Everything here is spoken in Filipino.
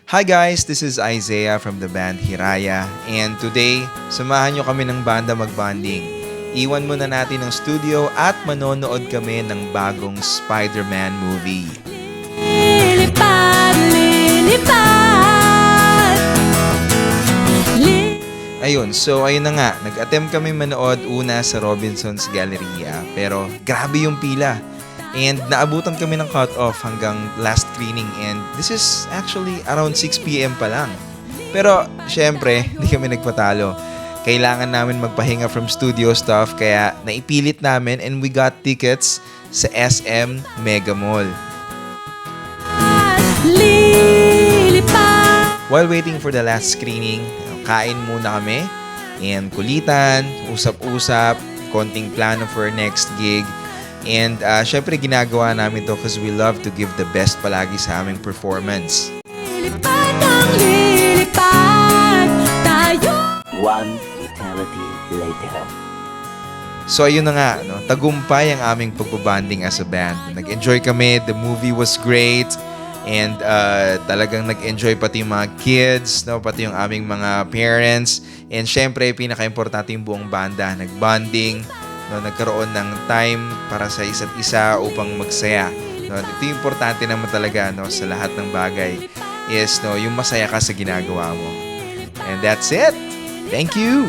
Hi guys, this is Isaiah from the band Hiraya, and today, samahan nyo kami ng banda magbanding. Iwan muna natin ang studio at manonood kami ng bagong Spider-Man movie. Lilipad, lilipad. Ayun, so ayun na nga, nag-attempt kami manood una sa Robinson's Galleria, pero grabe yung pila. And naabutan kami ng cut-off hanggang last screening, and this is actually around 6 p.m. pa lang. Pero syempre, hindi kami nagpatalo. Kailangan namin magpahinga from studio stuff, kaya naipilit namin and we got tickets sa SM Mega Mall. Lilipad. While waiting for the last screening, kain muna kami and kulitan, usap-usap, konting plano for our next gig. And syempre ginagawa namin to because we love to give the best palagi sa aming performance. Lilipad ang lilipad. Tayo. One eternity later. So ayun na nga, no? Tagumpay ang aming pagbabanding as a band. Nag-enjoy kami, the movie was great, and talagang nag-enjoy pati yung mga kids, no? Pati yung aming mga parents, and syempre pinaka-importante yung buong banda, nag-bonding, no? Nagkaroon ng time para sa isa't isa upang magsaya. No? Ito yung importante naman talaga, no? Sa lahat ng bagay is, no, yung masaya ka sa ginagawa mo. And that's it! Thank you!